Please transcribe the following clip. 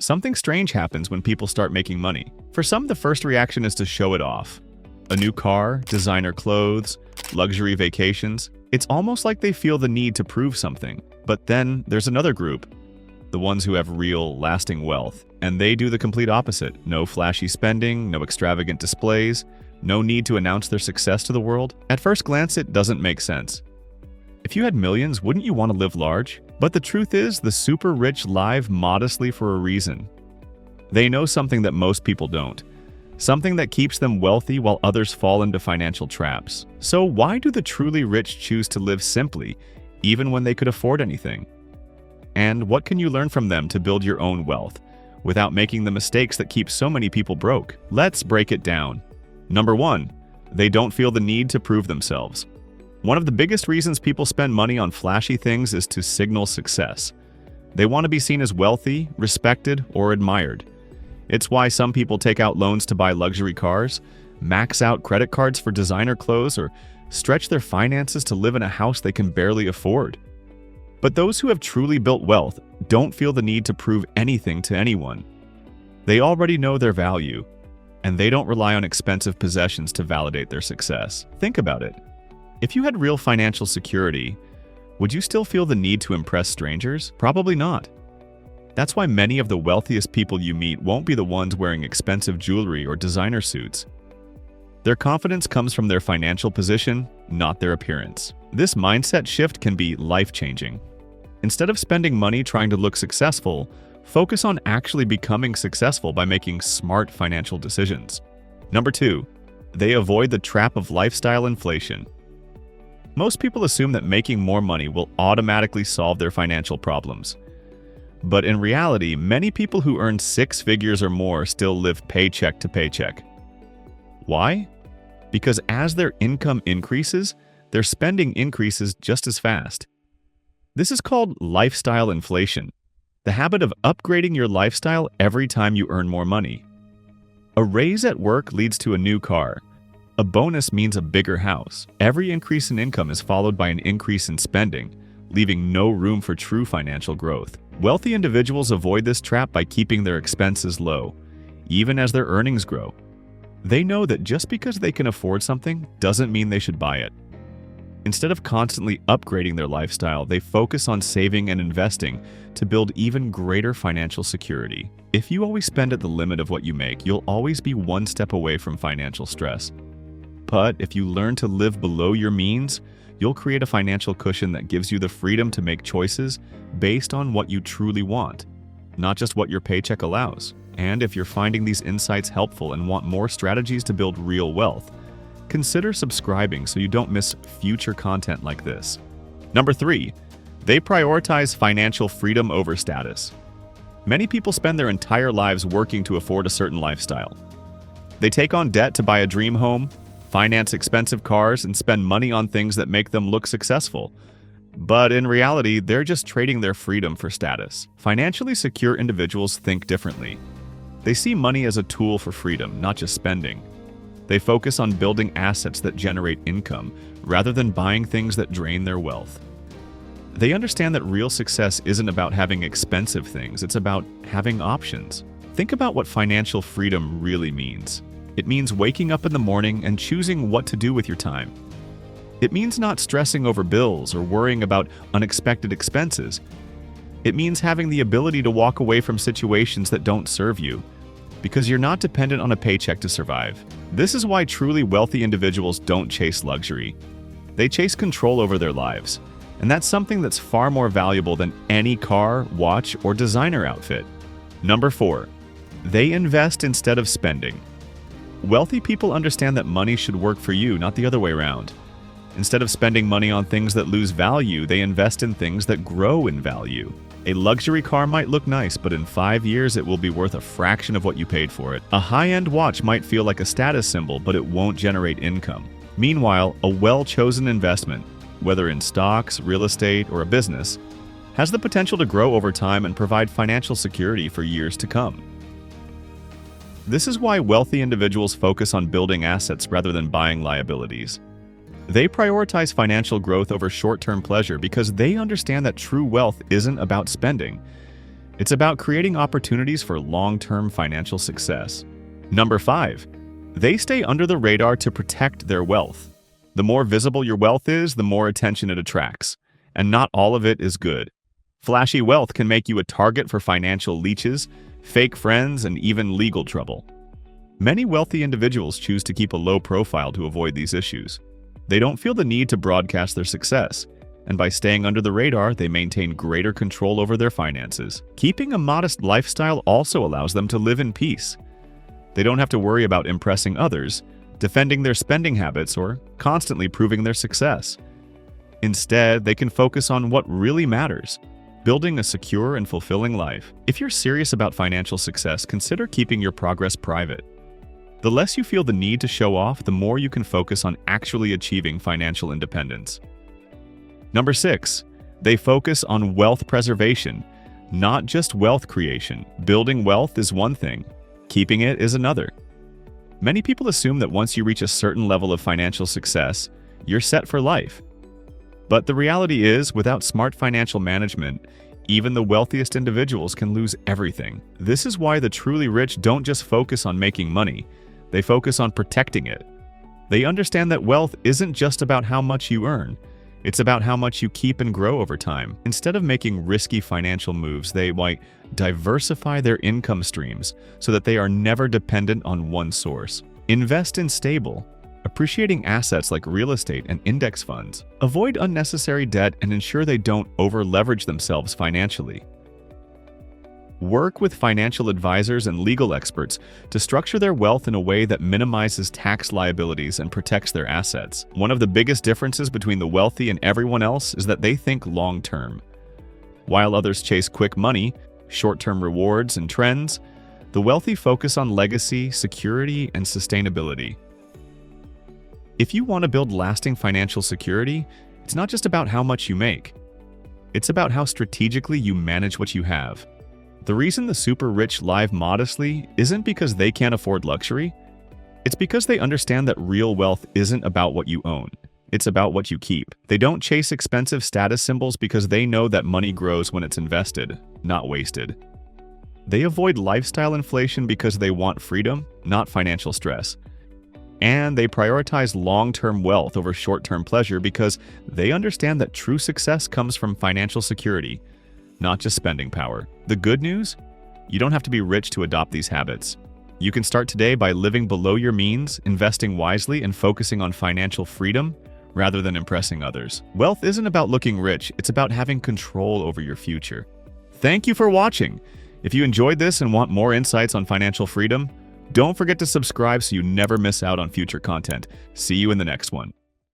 Something strange happens when people start making money. For some, the first reaction is to show it off. A new car, designer clothes, luxury vacations. It's almost like they feel the need to prove something. But then there's another group, the ones who have real, lasting wealth, and they do the complete opposite. No flashy spending, no extravagant displays, no need to announce their success to the world. At first glance, it doesn't make sense. If you had millions, wouldn't you want to live large? But the truth is, the super rich live modestly for a reason. They know something that most people don't. Something that keeps them wealthy while others fall into financial traps. So why do the truly rich choose to live simply, even when they could afford anything? And what can you learn from them to build your own wealth, without making the mistakes that keep so many people broke? Let's break it down. Number 1, they don't feel the need to prove themselves. One of the biggest reasons people spend money on flashy things is to signal success. They want to be seen as wealthy, respected, or admired. It's why some people take out loans to buy luxury cars, max out credit cards for designer clothes, or stretch their finances to live in a house they can barely afford. But those who have truly built wealth don't feel the need to prove anything to anyone. They already know their value, and they don't rely on expensive possessions to validate their success. Think about it. If you had real financial security, would you still feel the need to impress strangers? Probably not. That's why many of the wealthiest people you meet won't be the ones wearing expensive jewelry or designer suits. Their confidence comes from their financial position, not their appearance. This mindset shift can be life-changing. Instead of spending money trying to look successful, focus on actually becoming successful by making smart financial decisions. Number 2, they avoid the trap of lifestyle inflation. Most people assume that making more money will automatically solve their financial problems. But in reality, many people who earn 6 figures or more still live paycheck to paycheck. Why? Because as their income increases, their spending increases just as fast. This is called lifestyle inflation, the habit of upgrading your lifestyle every time you earn more money. A raise at work leads to a new car. A bonus means a bigger house. Every increase in income is followed by an increase in spending, leaving no room for true financial growth. Wealthy individuals avoid this trap by keeping their expenses low, even as their earnings grow. They know that just because they can afford something doesn't mean they should buy it. Instead of constantly upgrading their lifestyle, they focus on saving and investing to build even greater financial security. If you always spend at the limit of what you make, you'll always be one step away from financial stress. But if you learn to live below your means, you'll create a financial cushion that gives you the freedom to make choices based on what you truly want, not just what your paycheck allows. And if you're finding these insights helpful and want more strategies to build real wealth, consider subscribing so you don't miss future content like this. Number 3, they prioritize financial freedom over status. Many people spend their entire lives working to afford a certain lifestyle. They take on debt to buy a dream home, finance expensive cars, and spend money on things that make them look successful. But in reality, they're just trading their freedom for status. Financially secure individuals think differently. They see money as a tool for freedom, not just spending. They focus on building assets that generate income, rather than buying things that drain their wealth. They understand that real success isn't about having expensive things, it's about having options. Think about what financial freedom really means. It means waking up in the morning and choosing what to do with your time. It means not stressing over bills or worrying about unexpected expenses. It means having the ability to walk away from situations that don't serve you, because you're not dependent on a paycheck to survive. This is why truly wealthy individuals don't chase luxury. They chase control over their lives, and that's something that's far more valuable than any car, watch, or designer outfit. Number 4, they invest instead of spending. Wealthy people understand that money should work for you, not the other way around. Instead of spending money on things that lose value, they invest in things that grow in value. A luxury car might look nice, but in 5 years it will be worth a fraction of what you paid for it. A high-end watch might feel like a status symbol, but it won't generate income. Meanwhile, a well-chosen investment, whether in stocks, real estate, or a business, has the potential to grow over time and provide financial security for years to come. This is why wealthy individuals focus on building assets rather than buying liabilities. They prioritize financial growth over short-term pleasure because they understand that true wealth isn't about spending. It's about creating opportunities for long-term financial success. Number 5. They stay under the radar to protect their wealth. The more visible your wealth is, the more attention it attracts. And not all of it is good. Flashy wealth can make you a target for financial leeches, fake friends, and even legal trouble. Many wealthy individuals choose to keep a low profile to avoid these issues. They don't feel the need to broadcast their success, and by staying under the radar, they maintain greater control over their finances. Keeping a modest lifestyle also allows them to live in peace. They don't have to worry about impressing others, defending their spending habits, or constantly proving their success. Instead, they can focus on what really matters, building a secure and fulfilling life. If you're serious about financial success, consider keeping your progress private. The less you feel the need to show off, the more you can focus on actually achieving financial independence. Number 6. They focus on wealth preservation, not just wealth creation. Building wealth is one thing, keeping it is another. Many people assume that once you reach a certain level of financial success, you're set for life. But the reality is, without smart financial management, even the wealthiest individuals can lose everything. This is why the truly rich don't just focus on making money, they focus on protecting it. They understand that wealth isn't just about how much you earn, it's about how much you keep and grow over time. Instead of making risky financial moves, they diversify their income streams so that they are never dependent on one source. Invest in stable, appreciating assets like real estate and index funds. Avoid unnecessary debt and ensure they don't over-leverage themselves financially. Work with financial advisors and legal experts to structure their wealth in a way that minimizes tax liabilities and protects their assets. One of the biggest differences between the wealthy and everyone else is that they think long-term. While others chase quick money, short-term rewards, and trends, the wealthy focus on legacy, security, and sustainability. If you want to build lasting financial security, it's not just about how much you make. It's about how strategically you manage what you have. The reason the super rich live modestly isn't because they can't afford luxury. It's because they understand that real wealth isn't about what you own. It's about what you keep. They don't chase expensive status symbols because they know that money grows when it's invested, not wasted. They avoid lifestyle inflation because they want freedom, not financial stress. And they prioritize long-term wealth over short-term pleasure because they understand that true success comes from financial security, not just spending power. The good news? You don't have to be rich to adopt these habits. You can start today by living below your means, investing wisely, and focusing on financial freedom rather than impressing others. Wealth isn't about looking rich, it's about having control over your future. Thank you for watching. If you enjoyed this and want more insights on financial freedom, don't forget to subscribe so you never miss out on future content. See you in the next one.